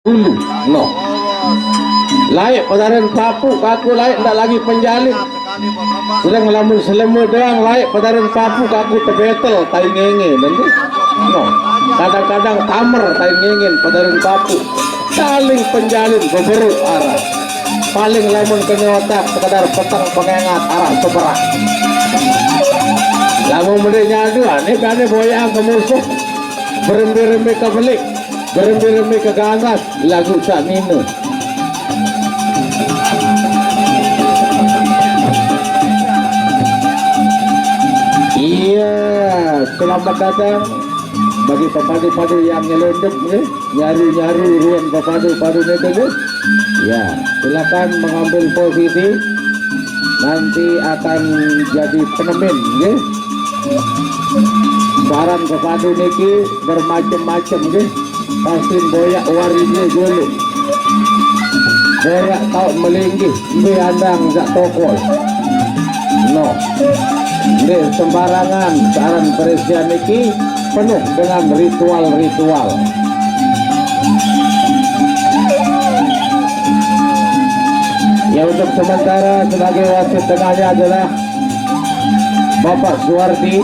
dulu no laik padaran papu kaku laik ndak lagi penjalin sedang lamun selemu doang laik padaran papu kaku tebetel tai ngenge nanti no kadang-kadang tamer tai ngengin padaran papu saling penjalin beberuk arah paling lamun kenyotak sekadar petang pengengat arah seberang lamun menenya dua nih kane boyang ke musuh berembe-rembe ke belik berembe-rembe ke gangas lagu sak nino iya selamat datang bagi pepadu-padu yang nyelundup nyari-nyari ruang pepadu-padu itu ya silakan mengambil posisi nanti akan jadi penemin ya. Saran pepadu niki bermacam-macam ya. Pasti boyak warinya dulu boyak tau melinggih ini andang jak tokol no ini sembarangan saran perisian niki penuh dengan ritual-ritual ya. Untuk sementara sebagai wasit tengahnya adalah Bapak Suwardi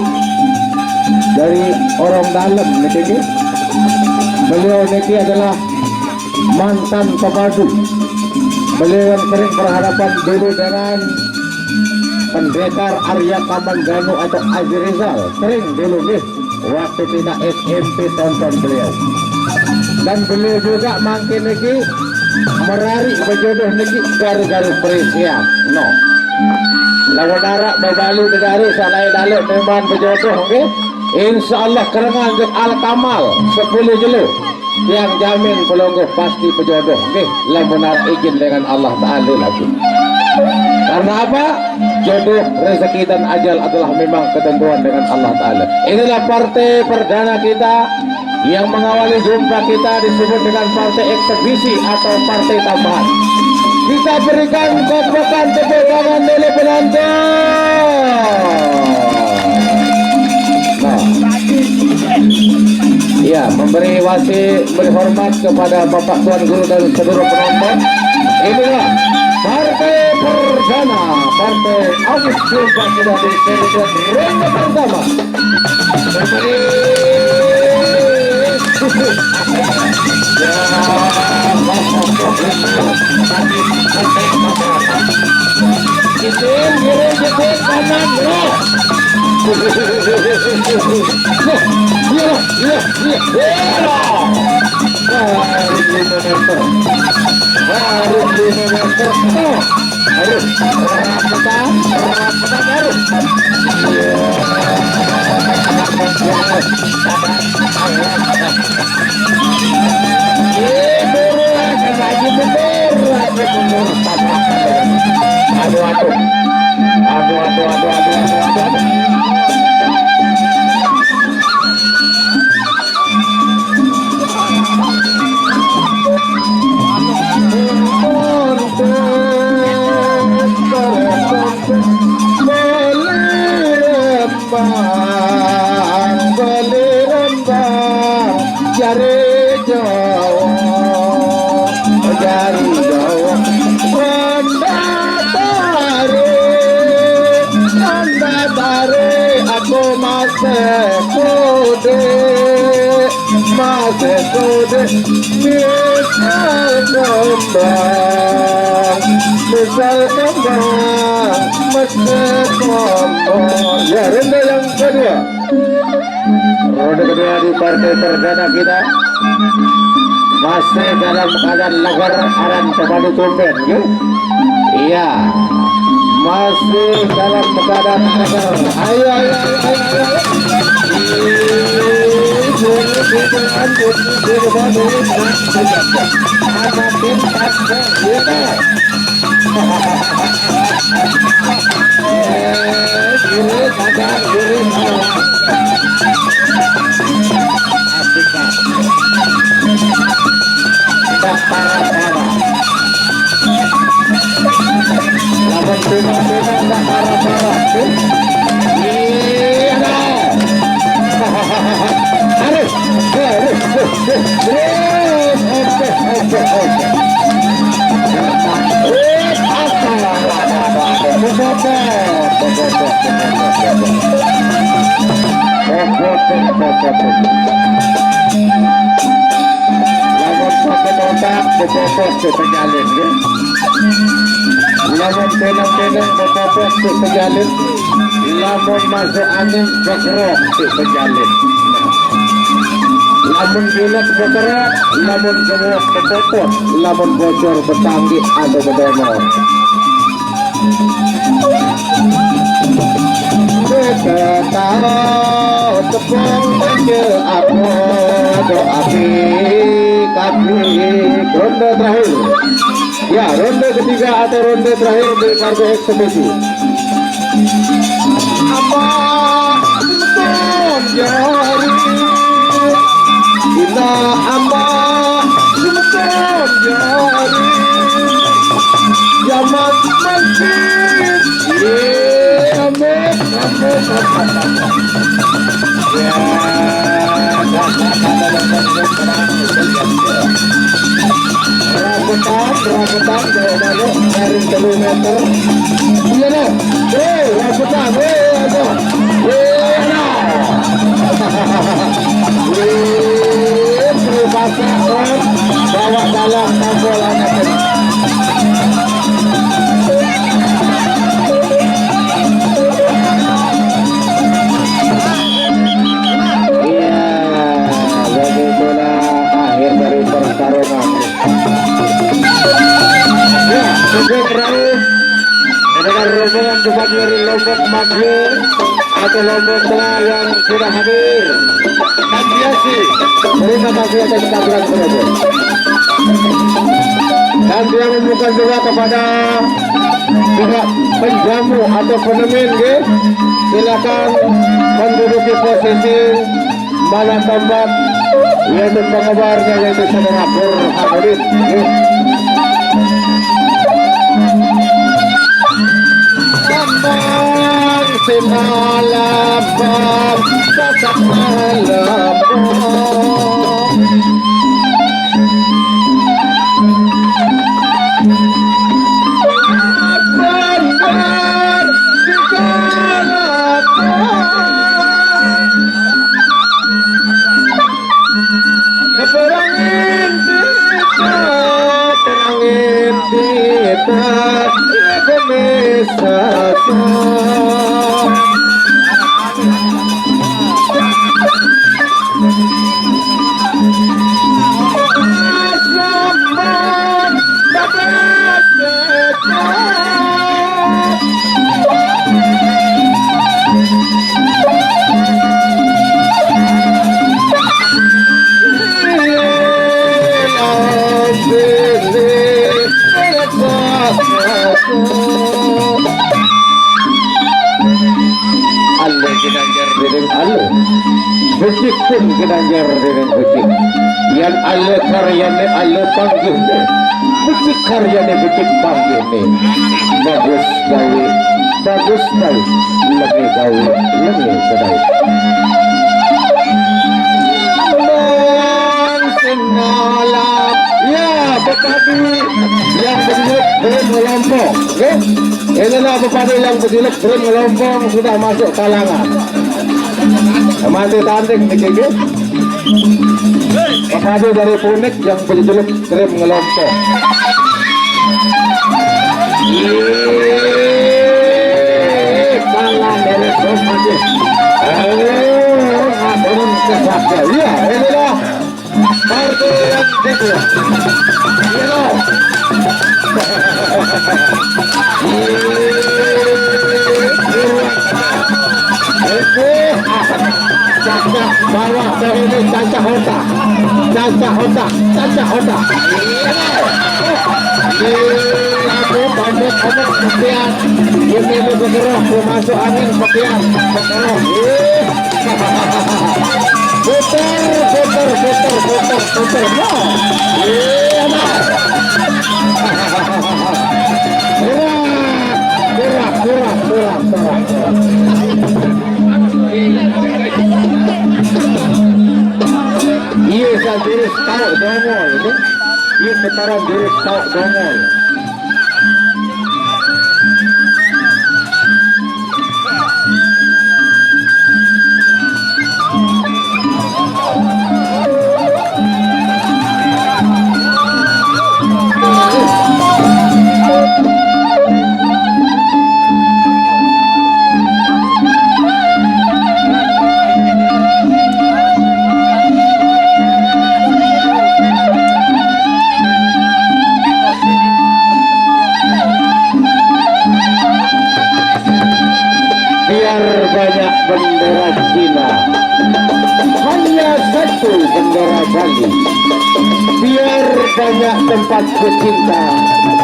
dari orang dalam niki. Beliau niki adalah mantan pepadu. Beliau yang sering berhadapan dulu dengan pendekar Arya Kamangganu atau Aziz Rizal, sering dulu nih waktu tidak SMP tonton beliau. Dan beliau juga makin niki merari berjodoh niki garu-garu perisian no lawan darak berbali negara salai daluk teman berjodoh okay? Insyaallah kerengan al kamal 10 jelu yang jamin pelonggoh pasti berjodoh okay? Lamunar izin dengan Allah Ta'ala lagi karena apa jodoh rezeki dan ajal adalah memang ketentuan dengan Allah Ta'ala. Inilah partai perdana kita yang mengawali jumpa kita disebut dengan partai eksebisi atau partai tambahan. Kita berikan kokokan tepuk tangan dulu penonton. Nah, ya memberi wasi beri hormat kepada Bapak Tuan Guru dan seluruh penonton. Inilah partai perdana, partai Agus Silva sudah di ring pertama. Memberi ya ronde yang kedua. Ronde kedua di partai perdana kita masih dalam keadaan lagar aran pepadu tumpen ya. Iya masih dalam keadaan lagar. Ayo Lamun tenang-tenang bepopok si pejalin, lamun masuk angin bekerok si pejalin. Lamun pilek bekerok, lamun gemuk bepopok, lamun bocor betanggi atau bedonor. Ketara tepung ke aku doapi kaki ronde terakhir. Ya, ronde ketiga atau ronde terakhir dari kargo eksebisi. Apa simpen jari, kita apa simpen jari, zaman masjid, amin. Rambutan dari kilometer. Iya deh, rambutan, aduh, pasang bawa dalam kabel anak ini. Dengan rombongan cepat dari Lombok Maghir atau Lombok Tengah yang sudah hadir. Dan biasa, terima kasih atas kehadiran tersebut. Dan dia membuka juga kepada pihak penjamu atau penemin, silakan menduduki posisi mana tempat yaitu pengebarnya yaitu saudara Pur Hamudin. Semalam tetap malam benar di jalan terangin kita bisa Becik pun kedanjar dengan becik. Yang alle karyane alle panggil ni. Becik karyane becik panggil ni. Bagus gawe, bagus gawe. Lagi gawe, lagi kedai. Semalam, ya Bupati yang berdilek Bren Melompong. Inilah Bupati yang berdilek Bren Melompong sudah masuk kalangan. Mati tanding nih kiki. Bupati dari Punik yang berjuluk Bren Melompong. Kalah dari Bupati. Turun ke saja. Ya, inilah partai yang kedua. Caca bawah ini caca hota. Aku bandut sekian. Ini bergerak masuk angin sekian. Putar. No. Gerak. Iya, saya tahu semua itu. di putaran jurus Tauk Dongol. Banyak bendera Cina, hanya satu bendera Bali. Biar banyak tempat bercinta,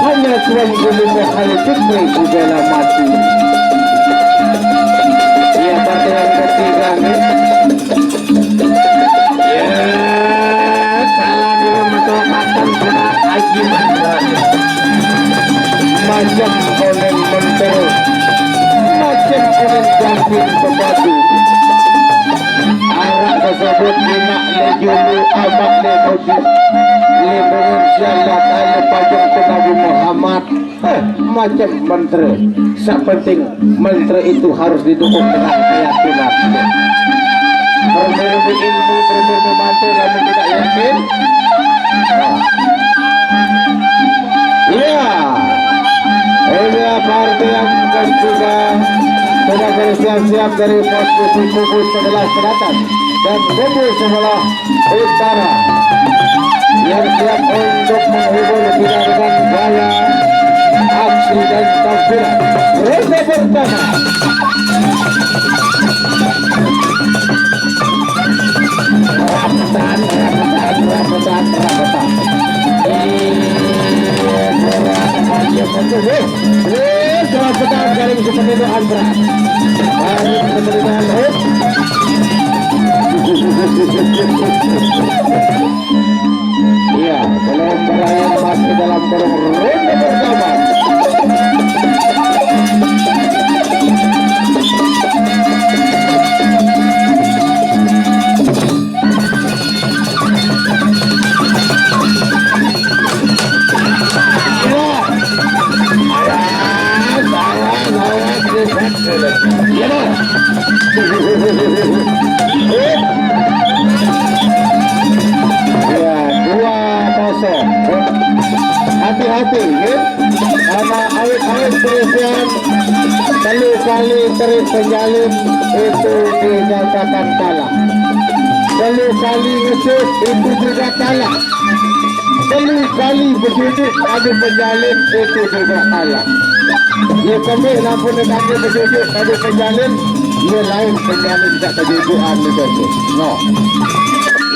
hanya Tuan Guru Mahal Fikri Budala mati. Ya, partai yang ketiga nih. Ya, salah dia mentokakan pada Haji Mandran. Macam konen mentero, macam konen jangkin kepadu. Arak tersebut dinak lejulu abak lemoji. Lindungan sialah tanya pajak ke Nabi Muhammad. Macam menteri. Sepenting menteri itu harus didukung dengan keyakinan. Berburu ilmu, berburu mantu, lalu tidak yakin. Iya. Ini partai yang ketiga sudah bersiap-siap dari posisi kubu sebelah selatan dan kubu sebelah utara yang siap untuk menghibur kita dengan gaya aksi dan takbiran. Ronde pertama. Rambutan. Rambutan kali seperti itu Andra. Kali seperti itu Andra. Iya, belum berakhir masih dalam ronde pertama. Ya, 2-0. Hati-hati ya, karena awet-awet perisian kali terus penjalin itu dinyatakan kalah. Kali ngesut itu juga kalah. Kali berduduk ada penjalin itu juga kalah. Dia kami nampun kami berduduk ada penjalin, dia lain penjalin tak kejujuan itu. No.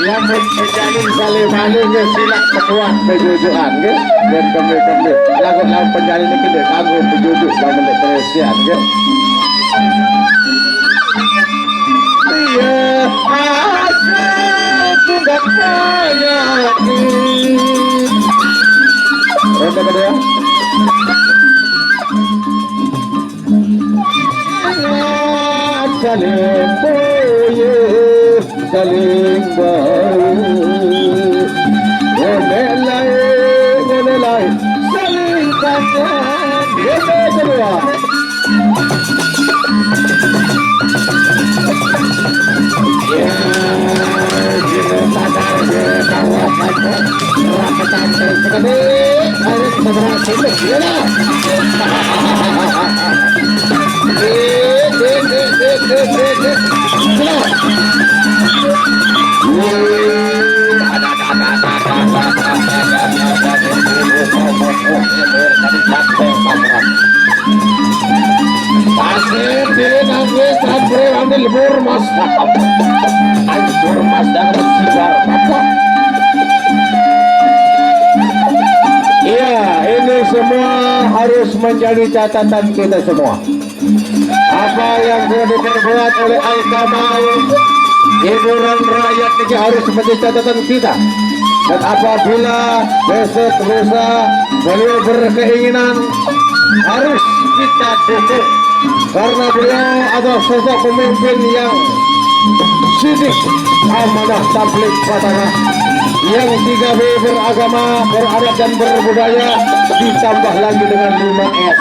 Yang penjalin saling-saling silap kekuat kejujuan ke. Dan kami lagu-lagu penjalin ini kita kagum berjujuk dalam bentuk perisian ke. Dia asyik tidak kaya ini. Ronde kedua. Saling boye, saling bau. Golelai, saling kacang. Ronde kedua. Ya, kita sadar dia kawasan rakyat sekali. Harus berhasil, ya lah. Pasir pilih nanti sampai ambil burmas, burmas dan sigar apa? Iya, ini semua harus menjadi catatan kita semua. Apa yang sudah diperbuat oleh Al-Kamal, hiburan rakyat ini harus menjadi catatan kita. Dan apabila besok lusa beliau berkeinginan, harus kita dukung, karena beliau adalah sosok pemimpin yang Sidik Amanah Tabligh Pratama. Yang 3B beragama, beradat dan berbudaya, ditambah lagi dengan 5S.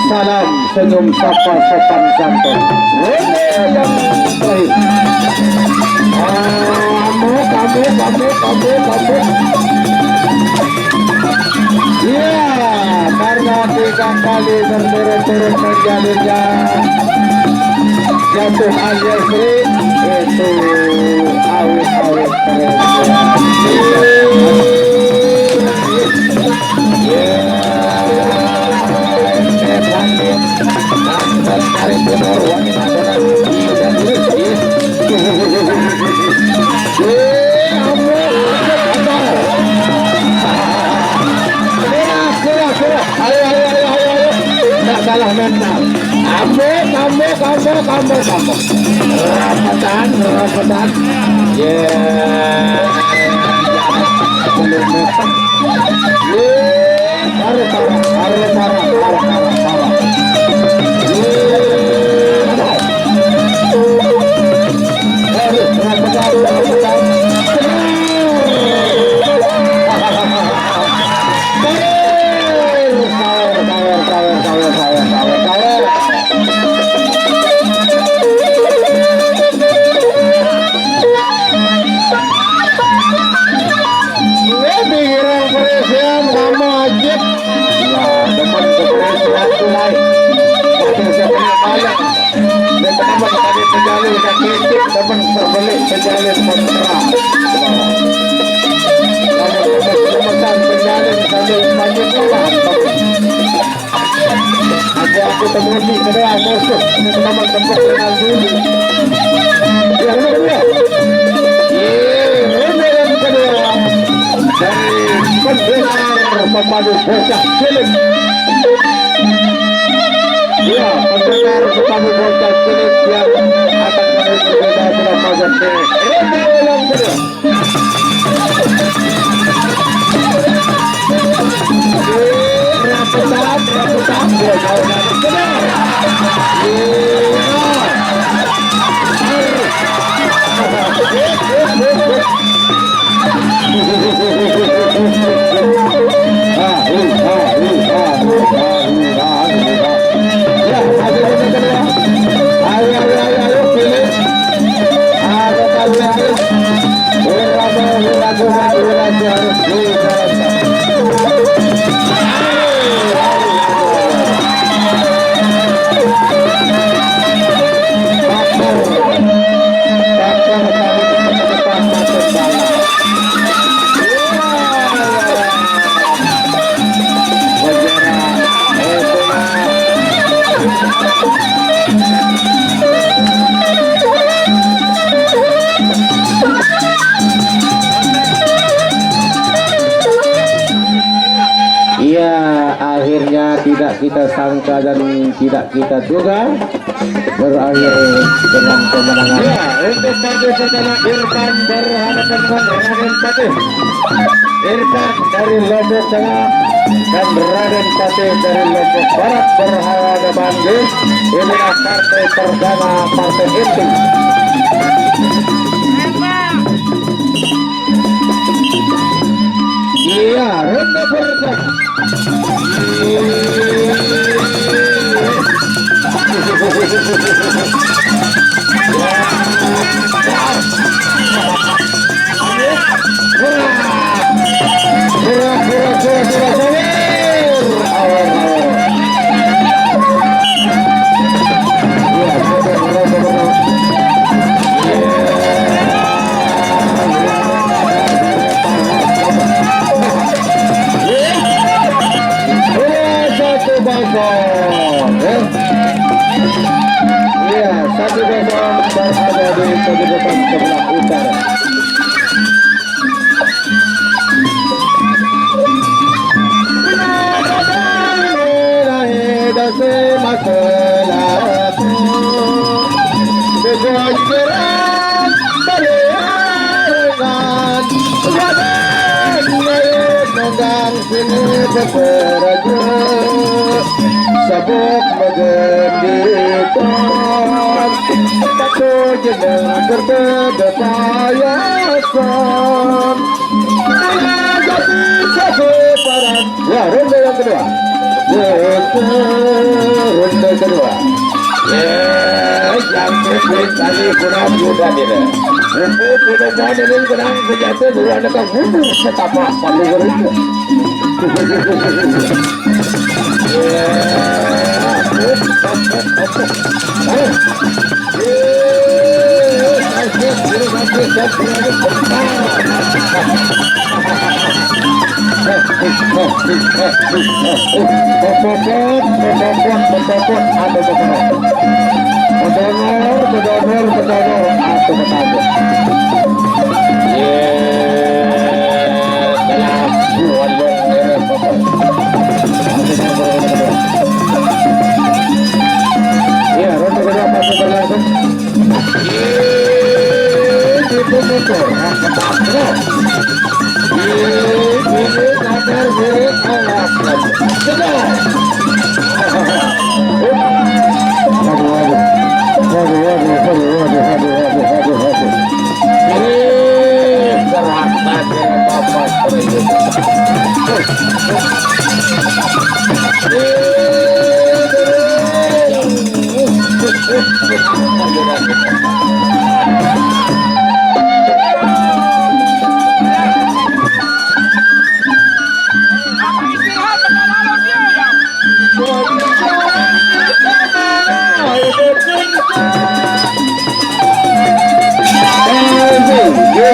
Salam senyum sapa sopan santun. Yang terakhir. Kamu. Ya, karena 3 kali berturut-turut menjalinnya jatuh alias itu awet-awet keren. Tarik benor wanita dan salah mental. Kamu. Rapatan. Teman terbalik penjalin kontra. Teman penjalin sambil makin lawan. Aku temukan di kedua musuh teman tempat kenal dulu. Yang kedua, yang kedua dari pendengar pemandu bocah cilik. Ya, pendengar pemandu bocah cilik yang akan berbeda dalam mazhab ini. Yang kedua. Rapetan, dia jauh benar. Tidak kita sangka dan tidak kita duga berakhir dengan kemenangan. Ya, untuk partai pertama Irfan berhadapan dengan Raden Patih. Irfan dari Lombok Tengah dan Raden Patih dari Lombok Barat berhadapan. Inilah partai perdana partai inti. Iya, ronde pertama. Iya, 1-0 berada di kedudukan sebelah utara. Sabuk magenditon sejenak berbeda payasan. Jadi seseparan. Ya, ronde yang kedua. Ronde kedua. Yang kedua kali kurang juga tidak. Tidak ada yang kurang sejati dua dekat mundur setapak palu begitu.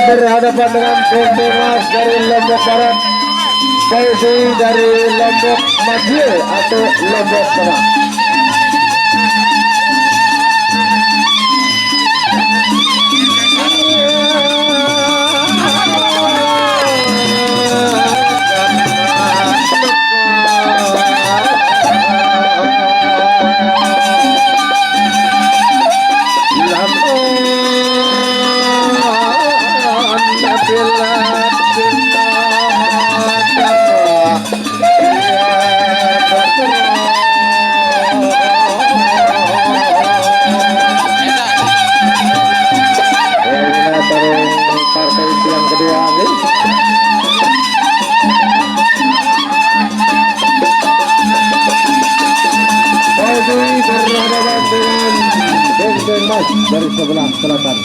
Berhadapan dengan Pontianak dari Lombok Barat, Polisi dari Lombok Madiun atau Lombok Tengah. Dari sebelah selatan.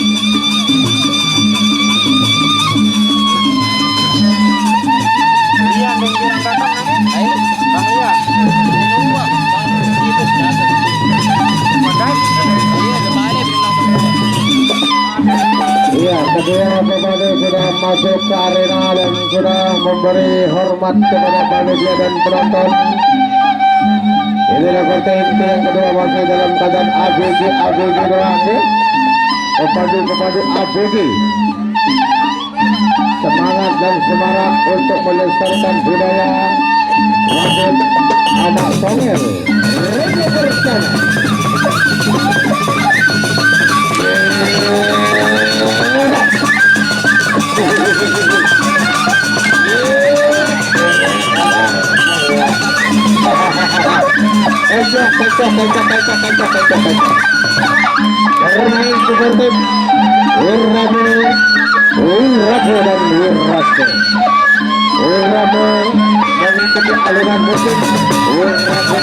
Iya, kedua pemain sudah masuk ke arena dan sudah memberi hormat kepada panitia dan penonton. Inilah partai inti yang kedua masih dalam keadaan ABG berani kepadu ABG. Semangat dan semarak untuk melestarikan budaya wajib anak Songel. Reja bersama. Bermain seperti Wirrabu dan Wirrabu. Wirrabu mengikuti aliran musik. Wirrabu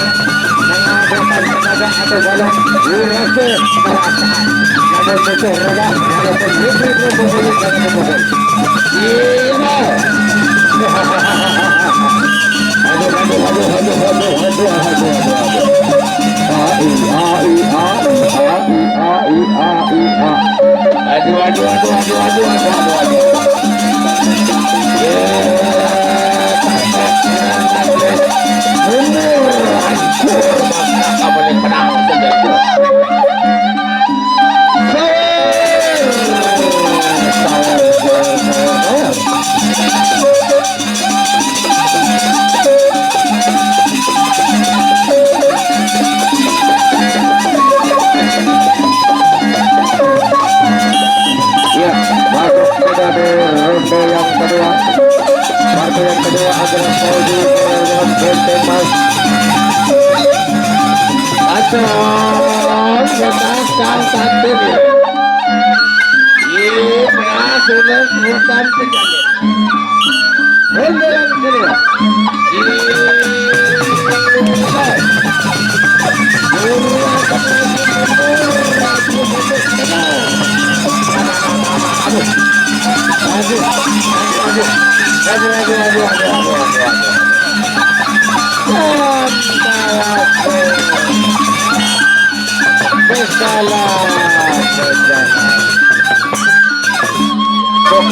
mengadakan tenaga atau balon. Wirrabu perasaan. Namun itu roda walaupun hibrid mempunyai dan mempunyai. Iya. Acon, kita satu sudah bukan penjaga. Rendaran kedua.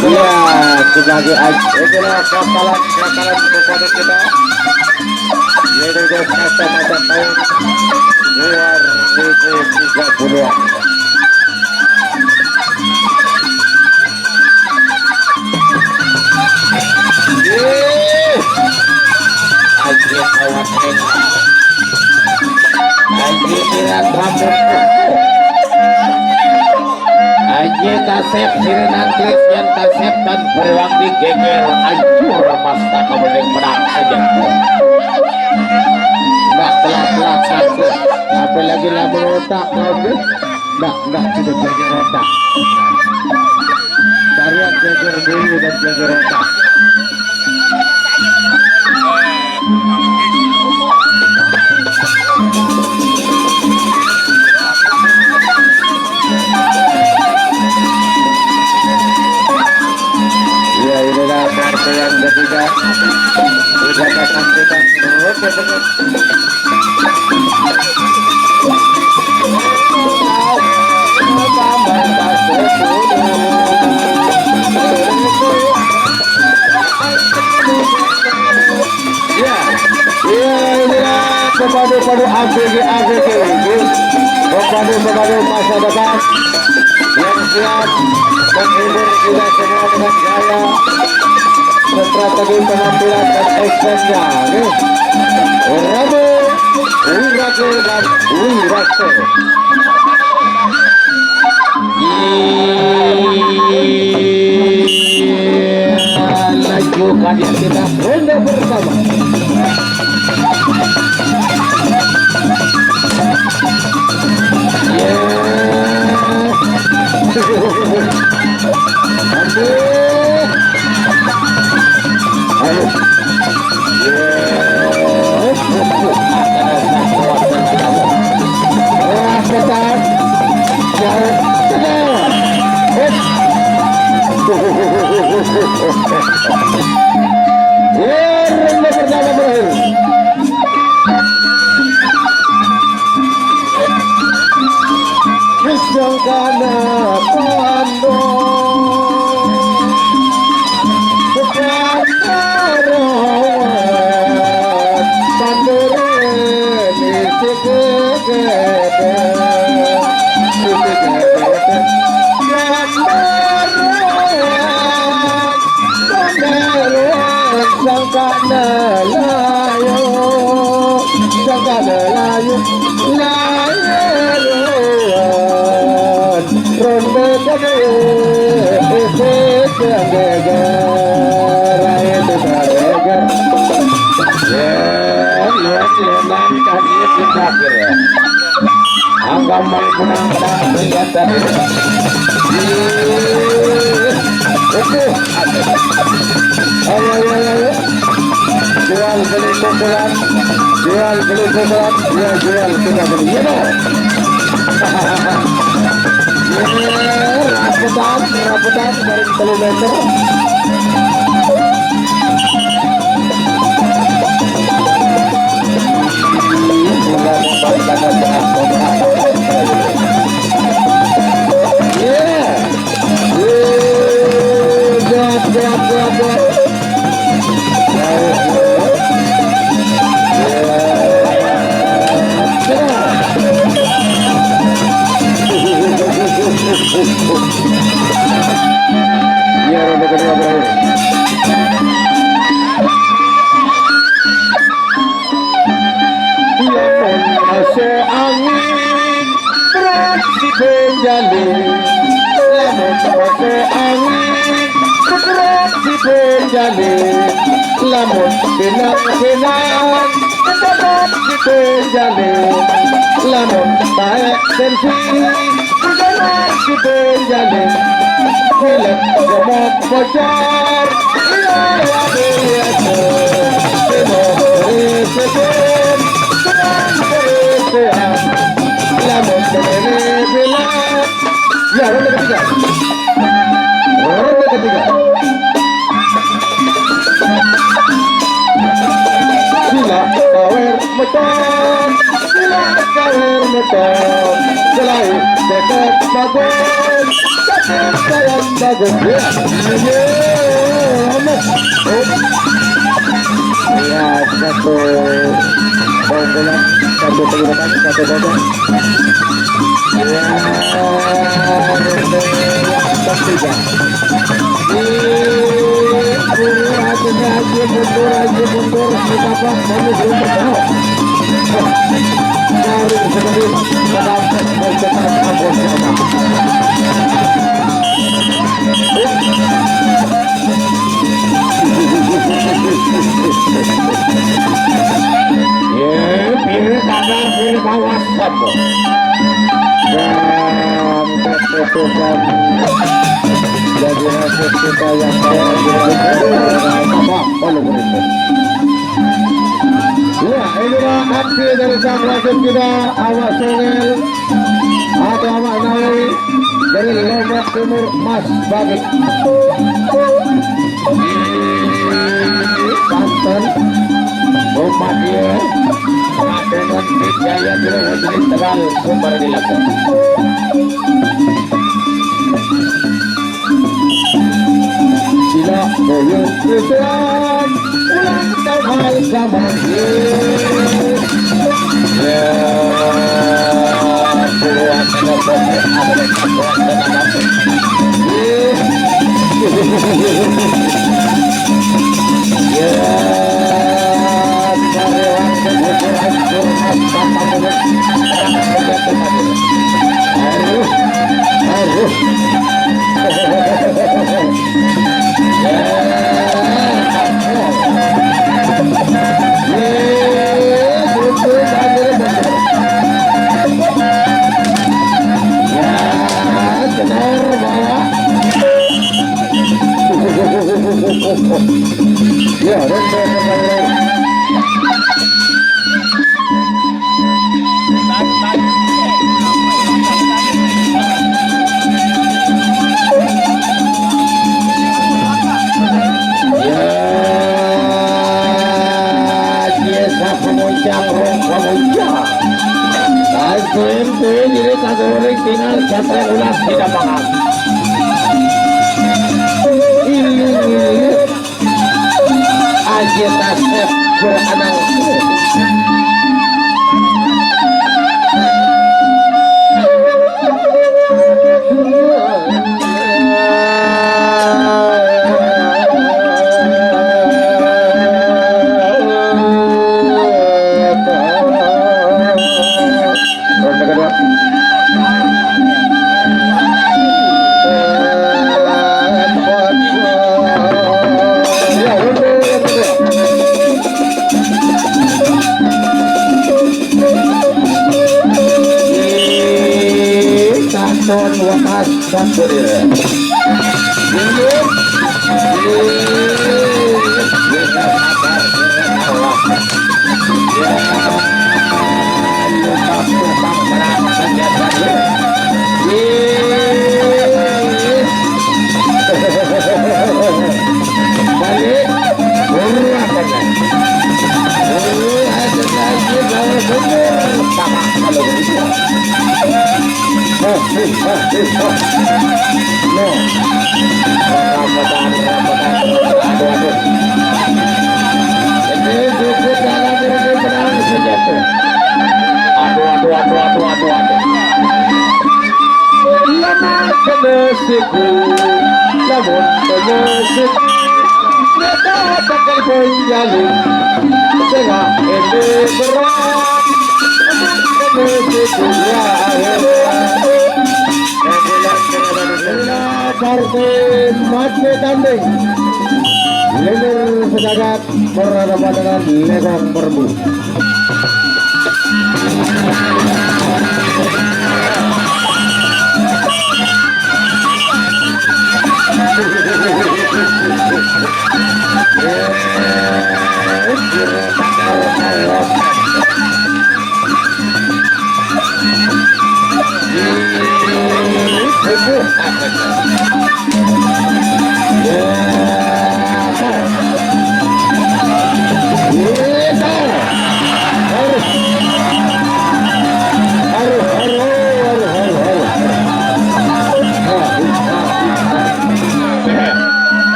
Ya, sebagai itulah kakalan kepada kita. Yaitu kata-kata tahun 2030. Aji awak Aji kirang rambut Aji tasep sirenan klis yang tasep dan beruang di geger ancur masta kemudian menang saja. Nggak telah satu apalagi lamun otak nggak sudah geger otak. Tarian geger dulu dan geger otak. Ya inilah partai yang ketiga. Sudah disampaikan. Pepadu ABG pepadu masa depan yang siap menghibur kita semua dengan gaya strategi penampilan dan actionnya. Rabu, Wirake dan Wirase. Laju kalian kita ronde bersama. Anggaman menang-menang senjata ayo jual beli pukulan jual kita beli raputan dari kilometer. Lamun kenang-kenang tetap dipenjali lamun baik sensi tetap dipenjali Pilek gemuk bocor Lihat biasa Semua berisikan Serang berisikan Lamun beri bilang Ya ronde ketiga Ronde ketiga Sila kawer meton Sila kawer meton Selain dekat bagus Sakit sayang bagus Ya satu bola satu pelukan satu bola ya ketiga mundur betapa kami belum bertahu dari sekali mendapat bercetak abosnya pilih kabar pilih kawasan dan keputusan jadi hasil kita yang ya inilah aksi dari sang wasit kita Awak Songel atau Awak Nawawi dari Lombok Timur Mas Bagik Banten umat dia dengan Jaya Biro Hujri Tegal Sumber dilakukan Sila boyong Kristen ulang tahun zaman ya puluhan telepon ada dekat ya karyawan kebutuhan surmat tanpa mulut orang berjatuh harus ya Tuin ini kagak tinggal jatah ulas di lapangan. Ini agitasi beranak. Leger sejagat berhadapan dengan legong perbu.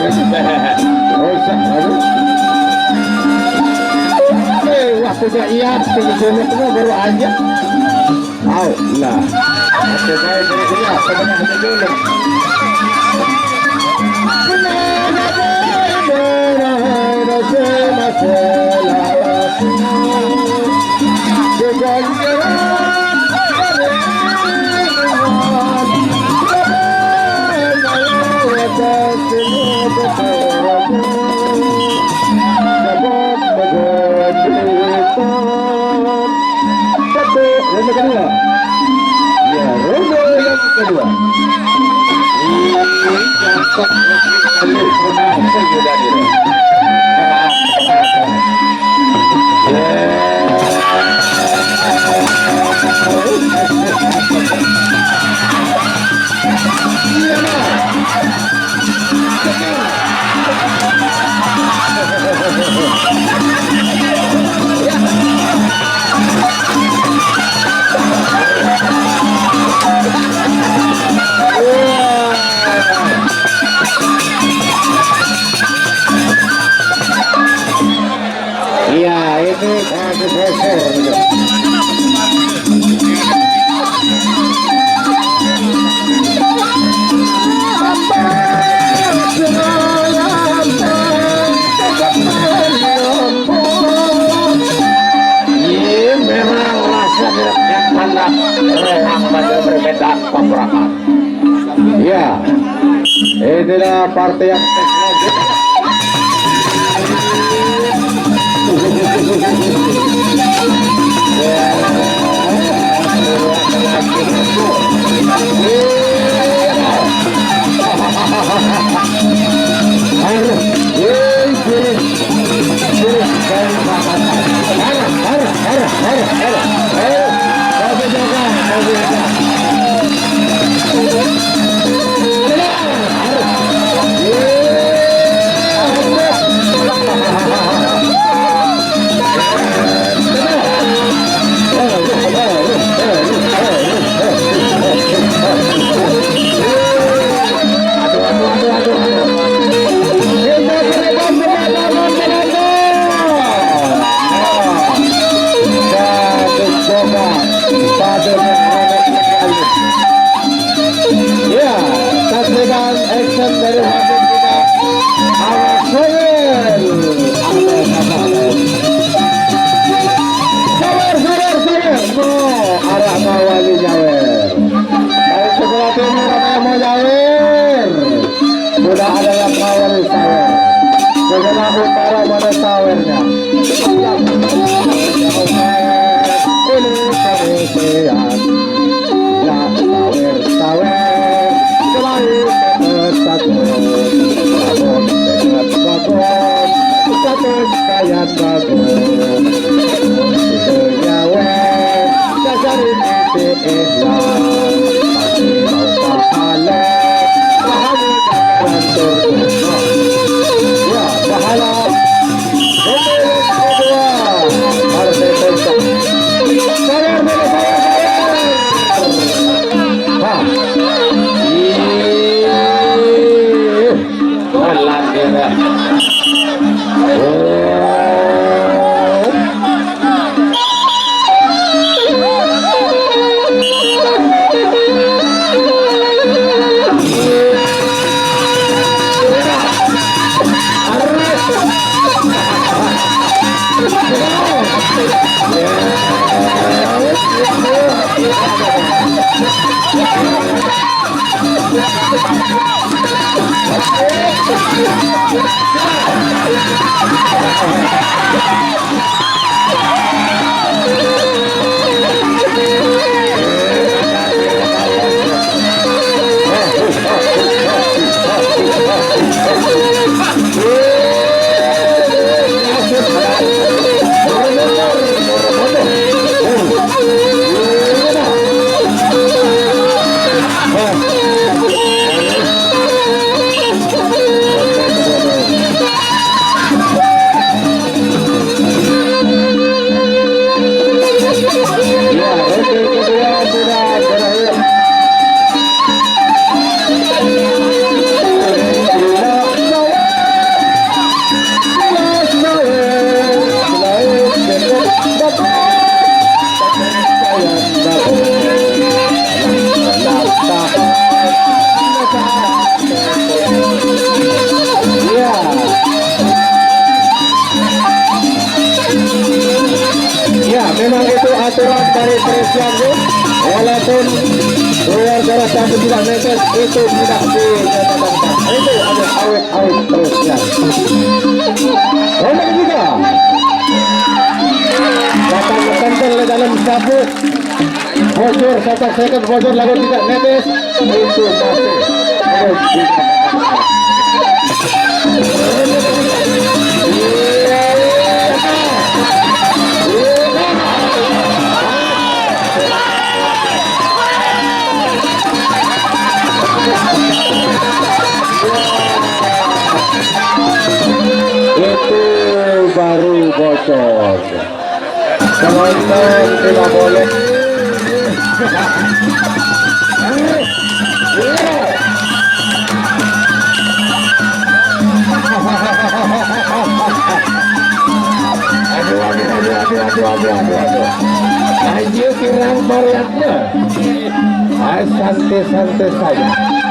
Rusak, aduh. Waktunya iya, tinggi baru aja. Out lah. Oke, baik dari sini sebenarnya hati dulu. Yang kedua, ya ronde yang kedua. Ini jangkok kali punah sudah dia. Iya, ini satu pressure. Ya, inilah partai yang teknologi. Ya, saksikan action dari wasit kita. Awas sawer. Arah mawali jawer. Dari sebelah timur ada yang mau jawer. Sudah ada yang mawali sawer. Sebelah utara mana sawernya? Tiago, walaupun keluar darah tapi tidak netes, itu tidak dinyatakan. Itu ada awet terus ya. Ronde ketiga, datang menempel ke dalam sabuk, bocor 1 second bocor lalu tidak netes, itu masih terus dinyatakan. Itu baru bocor. Penonton tidak boleh. Aduh. Ayo kirang variannya. Santai-santai saja.